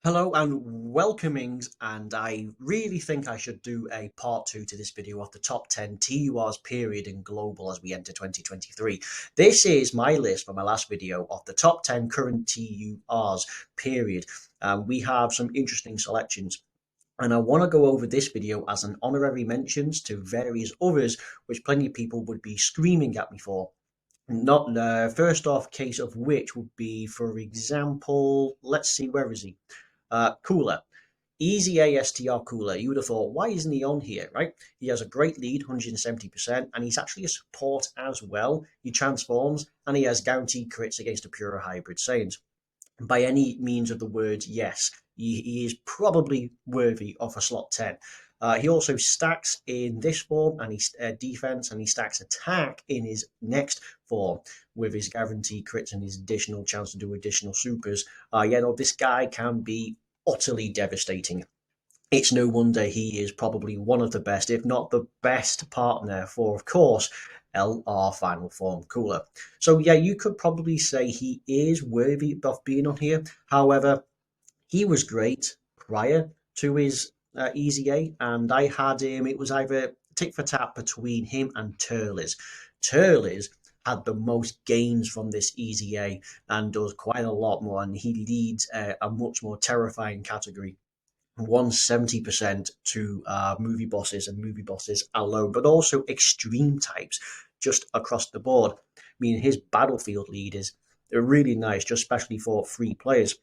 Hello and welcomings, and I really think I should do a part two to this video of the top 10 TURs period in global as we enter 2023. This is my list from my last video of the top 10 current TURs period. We have some interesting selections. And I want to go over this video as an honorary mentions to various others, which plenty of people would be screaming at me for. Not the first off case of which would be, for example, let's see, where is he? Cooler. Easy ASTR Cooler. You would have thought, why isn't he on here, right? He has a great lead, 170%, and he's actually a support as well. He transforms, and he has guaranteed crits against a pure hybrid Saiyans. By any means of the word, yes, he is probably worthy of a slot 10. He also stacks in this form, and he's defense, and he stacks attack in his next form with his guaranteed crits and his additional chance to do additional supers. This guy can be utterly devastating. It's no wonder he is probably one of the best, if not the best partner for, of course, LR Final Form Cooler. So yeah, you could probably say he is worthy of being on here. However, he was great prior to his Easy A, and I had him. It was either tick for tap between him and Turles. Turles had the most gains from this Easy A and does quite a lot more, and he leads a much more terrifying category. 170% to movie bosses and movie bosses alone, but also extreme types just across the board. I mean, his battlefield lead is really nice, just especially for free players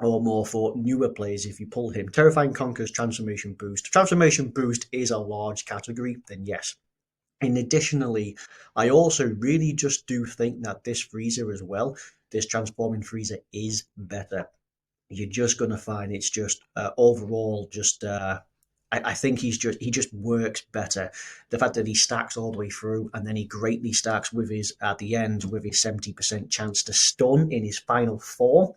or more for newer players if you pull him. Terrifying Conqueror's Transformation Boost. Transformation Boost is a large category, then yes. And additionally, I also really just do think that this Freezer as well, this Transforming Freezer is better. You're just going to find it's just overall just I think he just works better. The fact that he stacks all the way through, and then he greatly stacks with his at the end with his 70% chance to stun in his final four.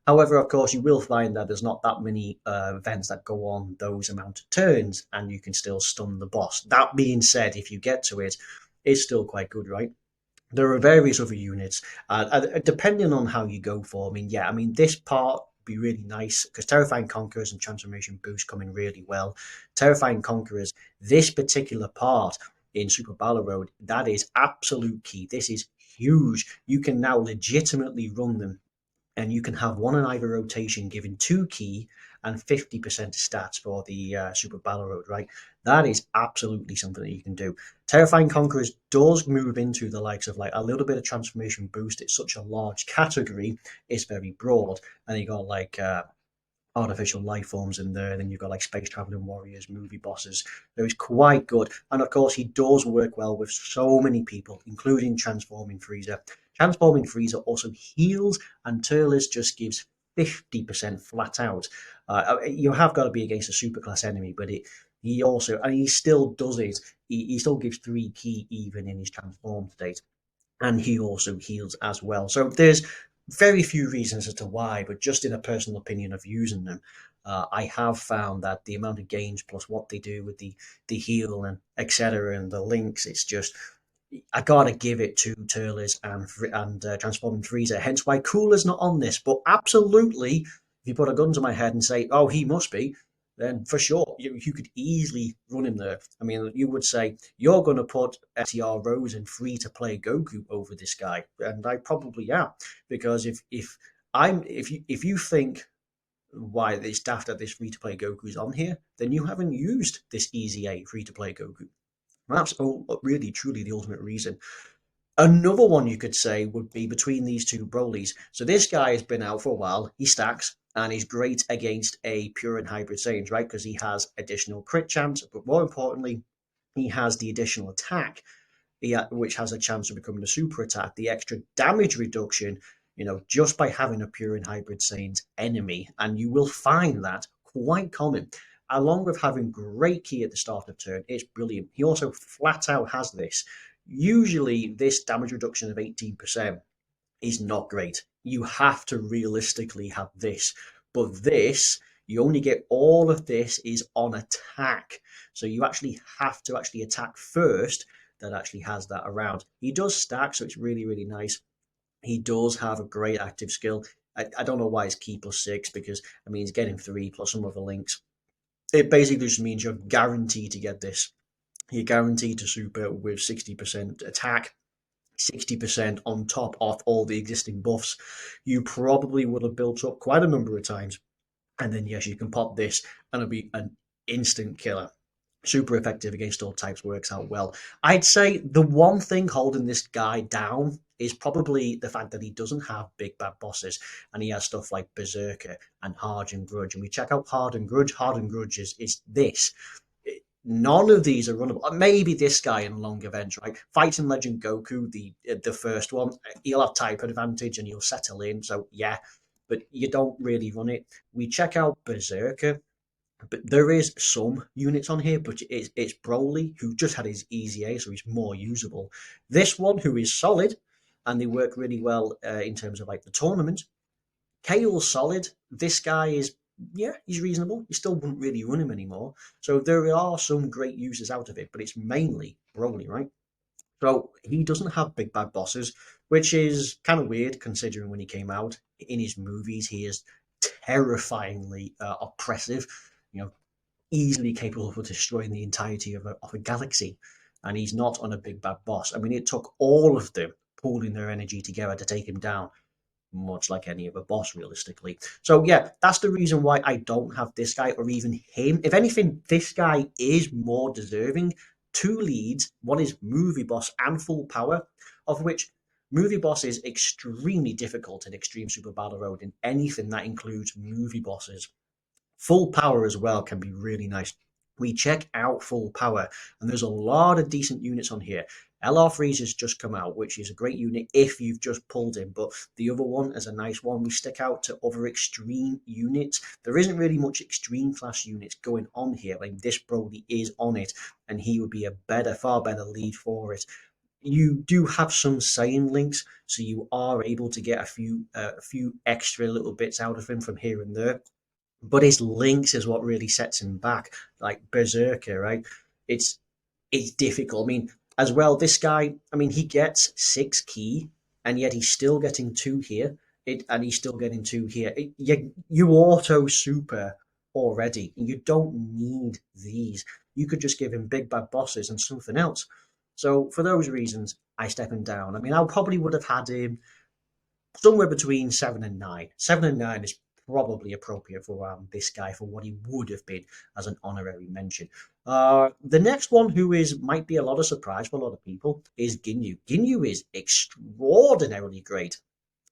However, of course, you will find that there's not that many events that go on those amount of turns, and you can still stun the boss. That being said, if you get to it, it's still quite good, right? There are various other units, depending on how you go for. This part be really nice because Terrifying Conquerors and Transformation Boost come in really well. Terrifying Conquerors, this particular part in Super Battle Road, that is absolute key. This is huge. You can now legitimately run them, and you can have one in either rotation, giving 2 key and 50% stats for the Super Battle Road, right? That is absolutely something that you can do. Terrifying Conquerors does move into the likes of like a little bit of Transformation Boost. It's such a large category, it's very broad. And you got like artificial life forms in there. Then you've got like space traveling warriors, movie bosses. So it's quite good. And of course, he does work well with so many people, including Transforming Freezer. Transforming Freezer also heals, and Turles just gives 50% flat out. You have got to be against a superclass enemy, but he still does it. He still gives 3 key even in his transformed state, and he also heals as well. So there's very few reasons as to why, but just in a personal opinion of using them, I have found that the amount of gains plus what they do with the heal and etc. and the links, it's just I gotta give it to Turles and Transforming Freezer. Hence why Cooler's not on this. But absolutely, if you put a gun to my head and say, "Oh, he must be," then for sure you could easily run him there. I mean, you would say you're going to put STR Rose and free to play Goku over this guy, and I probably am, because if you think why it's daft that this free to play Goku is on here, then you haven't used this Easy A free to play Goku. That's really truly the ultimate reason. Another one you could say would be between these two Brolys. So this guy has been out for a while. He stacks and he's great against a pure and hybrid Saiyans, right? Because he has additional crit chance, but more importantly, he has the additional attack, which has a chance of becoming a super attack. The extra damage reduction, just by having a pure and hybrid Saiyans enemy, and you will find that quite common. Along with having great key at the start of turn, it's brilliant. He also flat out has this. Usually, this damage reduction of 18% is not great. You have to realistically have this. But this, you only get all of this is on attack. So you actually have to actually attack first. That actually has that around. He does stack, so it's really, really nice. He does have a great active skill. I don't know why it's key +6 because I mean he's getting 3 plus some other links. It basically just means you're guaranteed to get this. You're guaranteed to super with 60% attack, 60% on top of all the existing buffs. You probably would have built up quite a number of times. And then, yes, you can pop this and it'll be an instant killer. Super effective against all types, works out well. I'd say the one thing holding this guy down is probably the fact that he doesn't have big bad bosses and he has stuff like Berserker and Hard and Grudge. And we check out Hard and Grudge. Hard and Grudge is this. None of these are runnable. Maybe this guy in long events, right? Fighting Legend Goku, the first one, he'll have type advantage and he'll settle in. So yeah, but you don't really run it. We check out Berserker, but there is some units on here, but it's Broly who just had his easy A, so he's more usable. This one who is solid, and they work really well in terms of like the tournament. Kale's solid. This guy is, yeah, he's reasonable. You still wouldn't really run him anymore. So there are some great uses out of it, but it's mainly Broly, right? So he doesn't have big bad bosses, which is kind of weird considering when he came out in his movies, he is terrifyingly oppressive, you know, easily capable of destroying the entirety of a galaxy. And he's not on a big bad boss. I mean, it took all of them pooling their energy together to take him down, much like any other boss, realistically. So yeah, that's the reason why I don't have this guy or even him. If anything, this guy is more deserving. Two leads, one is movie boss and full power, of which movie boss is extremely difficult in Extreme Super Battle Road, and anything that includes movie bosses. Full power as well can be really nice. We check out full power, and there's a lot of decent units on here. LR Freeze has just come out, which is a great unit if you've just pulled him, but the other one is a nice one. We stick out to other extreme units. There isn't really much extreme class units going on here. Like this Brody is on it, and he would be a better, far better lead for it. You do have some Saiyan links, so you are able to get a few extra little bits out of him from here and there, but his links is what really sets him back. Like Berserker, right? It's it's difficult. I mean, as well, this guy. I mean, he gets 6 key, and yet he's still getting 2 here. And he's still getting 2 here. You auto super already. You don't need these. You could just give him big bad bosses and something else. So for those reasons, I step him down. I mean, I probably would have had him somewhere between 7 and 9. 7 and 9 is probably appropriate for this guy for what he would have been as an honorary mention. The next one, who is might be a lot of surprise for a lot of people, is Ginyu. Ginyu is extraordinarily great.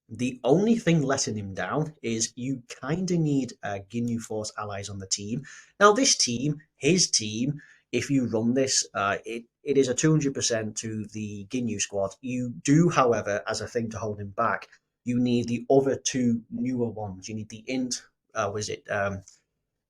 The only thing letting him down is you kind of need Ginyu Force allies on the team. Now, this team, his team, if you run this, it is a 200% to the Ginyu squad. You do, however, as a thing to hold him back, you need the other two newer ones. You need the Int, was it?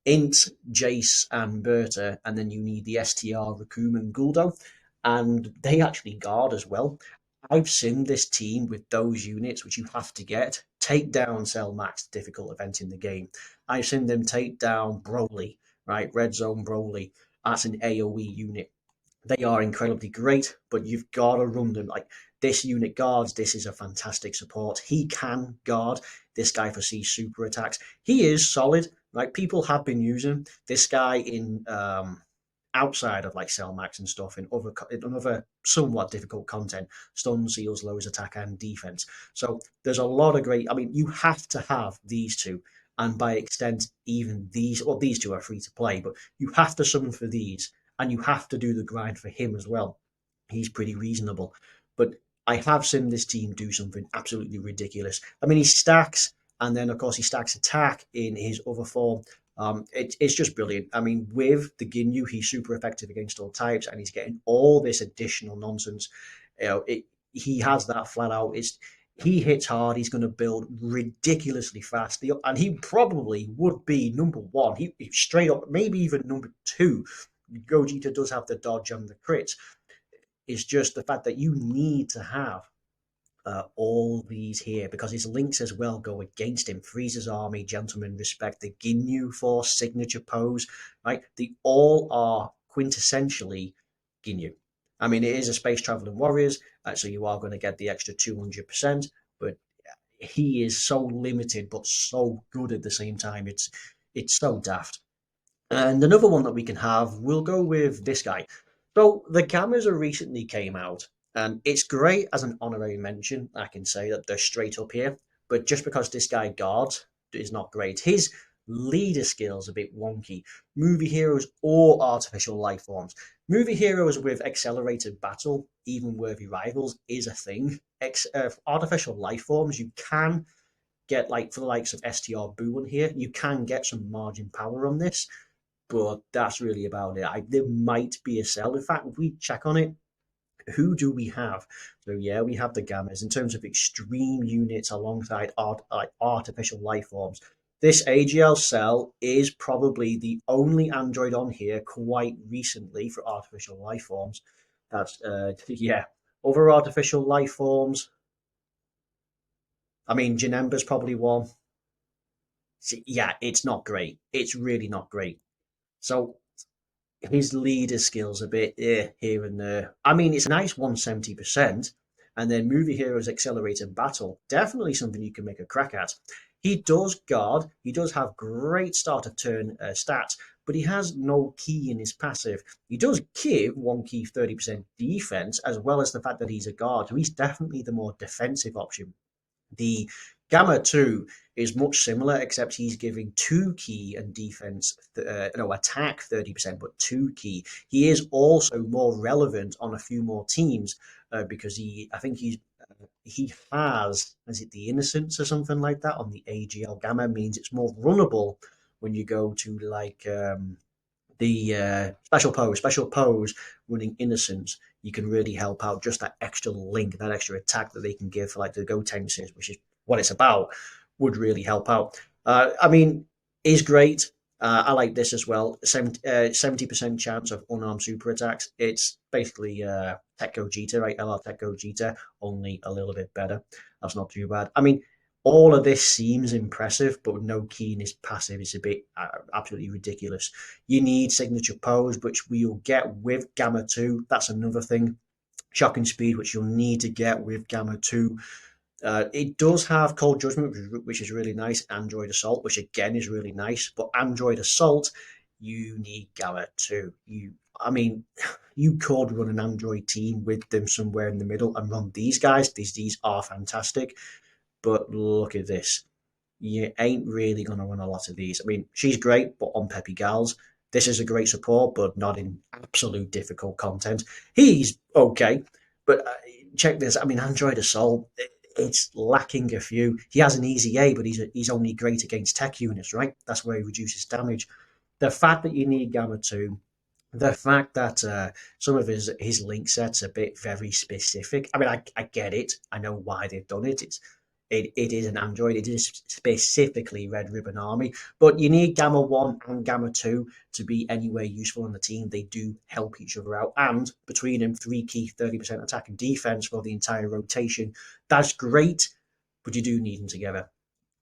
Int, Jace, and Berta, and then you need the STR, Raccoon, and Guldo, and they actually guard as well. I've seen this team with those units, which you have to get, take down Cell Max, difficult event in the game. I've seen them take down Broly, right? Red Zone Broly. That's an AoE unit. They are incredibly great, but you've got to run them. Like this unit guards, this is a fantastic support. He can guard. This guy foresees super attacks. He is solid. Like people have been using this guy in outside of like Cell Max and stuff in other somewhat difficult content. Stun, seals, lowers attack and defense. So there's a lot of great. I mean, you have to have these two, and by extent, even these. Well, these two are free to play, but you have to summon for these, and you have to do the grind for him as well. He's pretty reasonable, but I have seen this team do something absolutely ridiculous. I mean, he stacks, and then of course he stacks attack in his other form. It's just brilliant. I mean, with the Ginyu, he's super effective against all types, and he's getting all this additional nonsense. He has that flat out. He hits hard. He's going to build ridiculously fast, and he probably would be number one. He straight up, maybe even number two. Gogeta does have the dodge and the crits. It's just the fact that you need to have all these here because his links as well go against him. Frieza's army, gentlemen, respect the Ginyu Force signature pose, right? They all are quintessentially Ginyu. I mean, it is a space traveling warriors, so you are going to get the extra 200%, but he is so limited but so good at the same time. It's so daft. And another one that we can have, we'll go with this guy. So the Gammas are recently came out, and it's great as an honorary mention. I can say that they're straight up here, but just because this guy guards is not great. His leader skills a bit wonky. Movie heroes or artificial life forms. Movie heroes with accelerated battle, even worthy rivals, is a thing. Artificial life forms, you can get like for the likes of STR Boo on here, you can get some margin power on this, but that's really about it. There might be a sell. In fact, if we check on it, who do we have? So yeah, we have the Gammas in terms of extreme units alongside artificial life forms. This AGL cell is probably the only android on here quite recently for artificial life forms. That's yeah. Other artificial life forms. I mean, Janemba's probably one. Yeah, it's not great. It's really not great. So his leader skills a bit here and there. I mean, it's a nice 170%, and then movie heroes accelerated battle. Definitely something you can make a crack at. He does guard. He does have great start of turn stats, but he has no key in his passive. He does give one key 30% defense, as well as the fact that he's a guard. So he's definitely the more defensive option. The Gamma 2 is much similar, except he's giving 2 key and defense, no, attack 30%, but 2 key. He is also more relevant on a few more teams because I think he has, is it the Innocence or something like that on the AGL Gamma, means it's more runnable when you go to like the special pose running Innocence. You can really help out just that extra link, that extra attack that they can give for like the go tenses, which is what it's about, would really help out. I mean, is great. I like this as well. 70% chance of unarmed super attacks. It's basically Tech Gogeta, right? LR Tech Gogeta, only a little bit better. That's not too bad. I mean, all of this seems impressive, but with no key in his passive, it's a bit absolutely ridiculous. You need signature pose, which we'll get with Gamma 2. That's another thing. Shocking speed, which you'll need to get with Gamma 2. It does have Cold Judgment, which is really nice. Android Assault, which again is really nice. But Android Assault, you need Gamma 2. I mean, you could run an Android team with them somewhere in the middle and run these guys. These are fantastic. But look at this. You ain't really going to run a lot of these. I mean, she's great, but on Peppy Gals. This is a great support, but not in absolute difficult content. He's okay, but check this. I mean, Android Assault, it's lacking a few. He has an easy A, but he's only great against tech units, right? That's where he reduces damage. The fact that you need Gamma 2, the fact that some of his link sets are a bit very specific. I mean, I get it. I know why they've done it. It is an Android. It is specifically Red Ribbon Army, but you need Gamma 1 and Gamma 2 to be anywhere useful on the team. They do help each other out, and between them, 3 key, 30% attack and defense for the entire rotation. That's great, but you do need them together.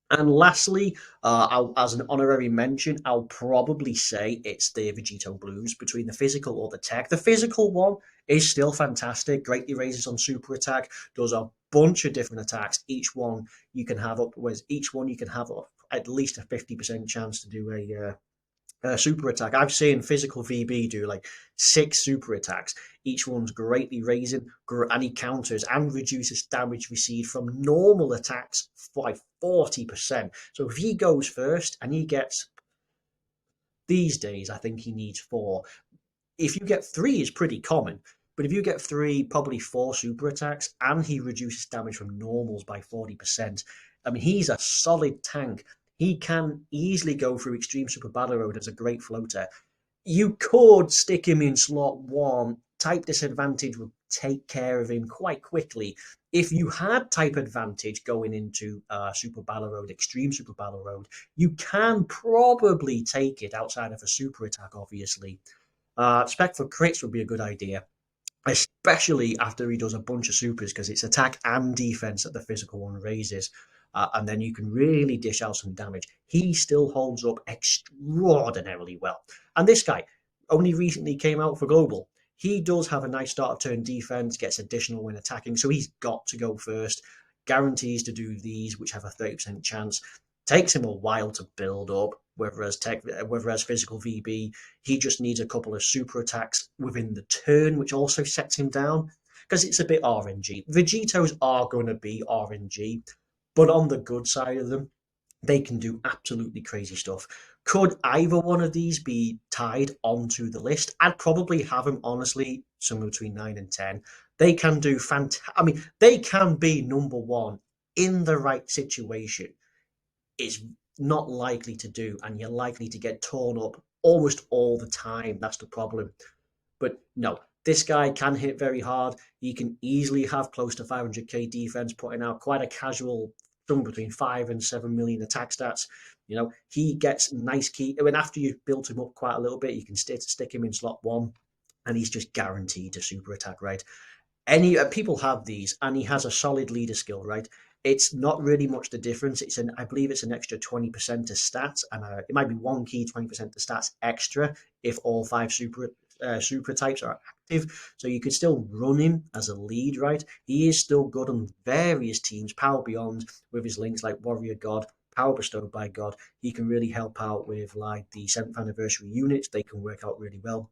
And lastly, as an honorary mention, I'll probably say it's the Vegito Blues between the physical or the tech. The physical one is still fantastic, greatly raises on super attack, does a bunch of different attacks. Each one you can have at least a 50% chance to do super attack. I've seen physical VB do like 6 super attacks. Each one's greatly raising, and he counters and reduces damage received from normal attacks by 40%. So if he goes first and he gets, these days, I think he needs 4. If you get 3, is pretty common. But if you get 3, probably 4 super attacks, and he reduces damage from normals by 40%, I mean, he's a solid tank. He can easily go through Extreme Super Battle Road as a great floater. You could stick him in slot 1. Type disadvantage would take care of him quite quickly. If you had type advantage going into Super Battle Road, Extreme Super Battle Road, you can probably take it outside of a super attack, obviously. Spec for crits would be a good idea, especially after he does a bunch of supers, because it's attack and defense that the physical one raises. And then you can really dish out some damage. He still holds up extraordinarily well. And this guy only recently came out for Global. He does have a nice start of turn defense, gets additional when attacking, so he's got to go first. guarantees to do these, which have a 30% chance. Takes him a while to build up, whereas physical VB, he just needs a couple of super attacks within the turn, which also sets him down because it's a bit RNG. Vegetos are going to be RNG, but on the good side of them, they can do absolutely crazy stuff. Could either one of these be tied onto the list? I'd probably have them, honestly, somewhere between 9 and 10. They can do fantastic. I mean, they can be number one in the right situation. It's not likely to do, and you're likely to get torn up almost all the time. That's the problem. But no, this guy can hit very hard. He can easily have close to 500k defense, putting out quite a casual, somewhere between 5 and 7 million attack stats. You know, he gets nice key. I mean, after you've built him up quite a little bit, you can stick him in slot 1, and he's just guaranteed to super attack, right? Any people have these, and he has a solid leader skill, right? It's not really much the difference. I believe it's an extra 20% to stats, and it might be one key 20% to stats extra if all 5 super types are active. So you could still run him as a lead, right? He is still good on various teams. Power Beyond with his links like Warrior God, Power Bestowed by God. He can really help out with like the 7th anniversary units. They can work out really well.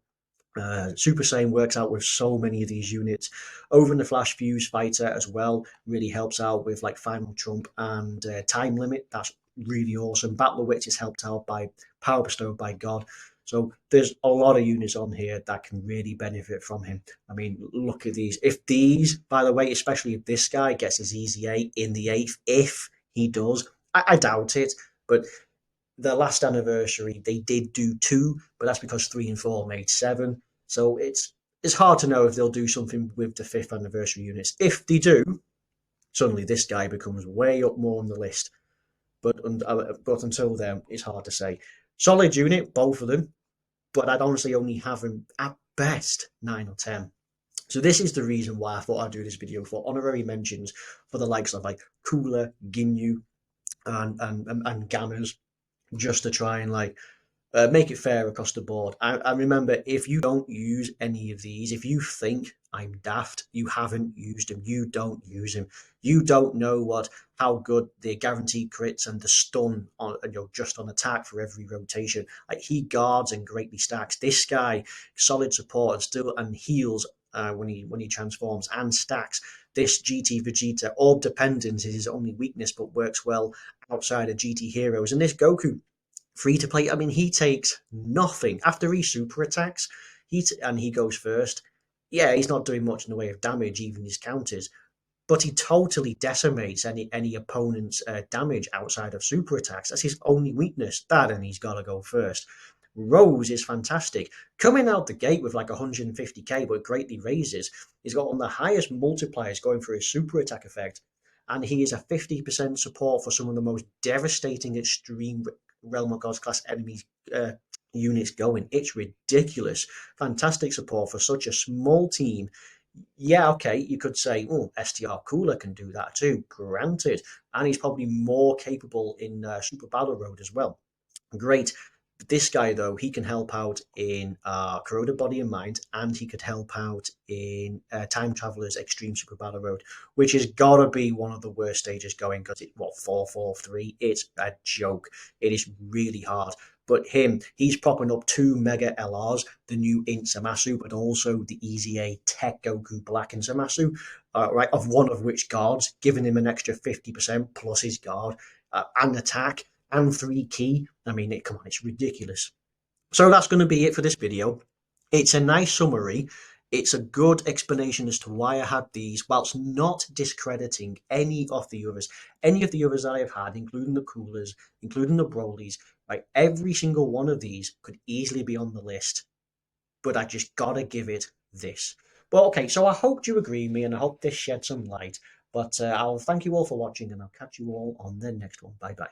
Super Saiyan works out with so many of these units. Over in the Flash Fuse Fighter as well really helps out with like Final Trump and Time Limit. That's really awesome. Battle of Wits is helped out by Power Bestowed by God. So there's a lot of units on here that can really benefit from him. I mean, look at these. If these, by the way, especially if this guy gets his easy 8 in the 8th, if he does, I doubt it, but the last anniversary they did do 2, but that's because 3 and 4 made 7. So it's hard to know if they'll do something with the 5th anniversary units. If they do, suddenly this guy becomes way up more on the list. But until then, it's hard to say. Solid unit, both of them, but I'd honestly only have him at best 9 or 10. So this is the reason why I thought I'd do this video for honorary mentions for the likes of like Cooler, Ginyu, and Gammers, just to try and like make it fair across the board. I remember, if you don't use any of these, if you think I'm daft, you haven't used them. You don't use them. You don't know how good the guaranteed crits and the stun on just on attack for every rotation. Like, he guards and greatly stacks. This guy, solid support and still and heals when he transforms and stacks. This GT Vegeta, Orb Dependence is his only weakness, but works well outside of GT heroes. And this Goku, free to play. I mean, he takes nothing after he super attacks. And he goes first. Yeah, he's not doing much in the way of damage, even his counters, but he totally decimates any opponent's damage outside of super attacks. That's his only weakness. That, and he's got to go first. Rose is fantastic. Coming out the gate with like 150k, but greatly raises. He's got one of the highest multipliers going for his super attack effect. And he is a 50% support for some of the most devastating extreme Realm of Gods class enemies units going. It's ridiculous. Fantastic support for such a small team. Yeah, okay, you could say, oh, STR Cooler can do that too. Granted. And he's probably more capable in Super Battle Road as well. Great. This guy, though, he can help out in Corroded Body and Mind, and he could help out in Time Traveler's Extreme Super Battle Road, which has got to be one of the worst stages going, because it's, 4-4-3? It's a joke. It is really hard. But he's propping up 2 Mega LRs, the new Int Zamasu, but also the Easy A Tech Goku Black and Zamasu, right, of one of which guards, giving him an extra 50% plus his guard and attack and 3 key. I mean, come on, it's ridiculous. So that's going to be it for this video. It's a nice summary. It's a good explanation as to why I had these, whilst not discrediting any of the others. Any of the others that I've had, including the Coolers, including the Brolys, right? Every single one of these could easily be on the list, but I just gotta give it this. Well, okay, so I hope you agree with me, and I hope this shed some light. But I'll thank you all for watching, and I'll catch you all on the next one. Bye bye.